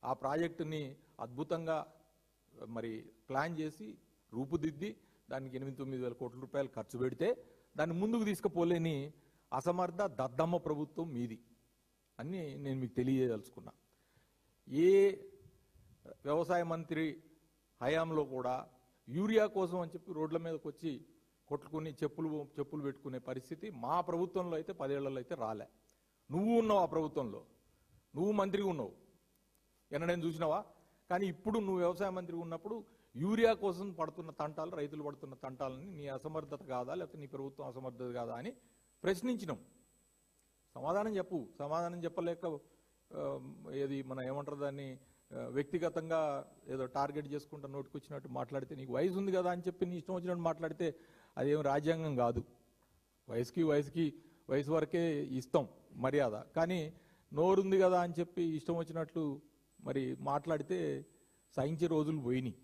ఆ ప్రాజెక్టుని అద్భుతంగా మరి ప్లాన్ చేసి రూపుదిద్ది దానికి 8-9 వేల కోట్ల రూపాయలు ఖర్చు పెడితే దాన్ని ముందుకు తీసుకుపోలేని అసమర్థ దద్దమ్మ ప్రభుత్వం మీది అని నేను మీకు తెలియదలుచుకున్నా. ఏ వ్యవసాయ మంత్రి హయాంలో కూడా యూరియా కోసం అని చెప్పి రోడ్ల మీదకి వచ్చి కొట్టుకుని చెప్పులు పెట్టుకునే పరిస్థితి మా ప్రభుత్వంలో అయితే 10 ఏళ్లలో అయితే రాలే. నువ్వు ఉన్నావు ఆ ప్రభుత్వంలో, నువ్వు మంత్రిగా ఉన్నావు, ఎన్నడైనా చూసినావా? కానీ ఇప్పుడు నువ్వు వ్యవసాయ మంత్రి ఉన్నప్పుడు యూరియా కోసం పడుతున్న తంటాలు, రైతులు పడుతున్న తంటాలని నీ అసమర్థత కాదా లేకపోతే నీ ప్రభుత్వం అసమర్థత కాదా అని ప్రశ్నించినాం. సమాధానం చెప్పు. సమాధానం చెప్పలేక ఏది మన ఏమంటారు దాన్ని వ్యక్తిగతంగా ఏదో టార్గెట్ చేసుకుంటా నోటికి వచ్చినట్టు మాట్లాడితే, నీకు వయసు ఉంది కదా అని చెప్పి నీ ఇష్టం వచ్చినట్టు మాట్లాడితే అదేం రాజ్యాంగం కాదు. వయసు వరకే ఇస్తాం మర్యాద. కానీ నోరుంది కదా అని చెప్పి ఇష్టం వచ్చినట్లు మరి మాట్లాడితే సహించే రోజులు పోయినాయి.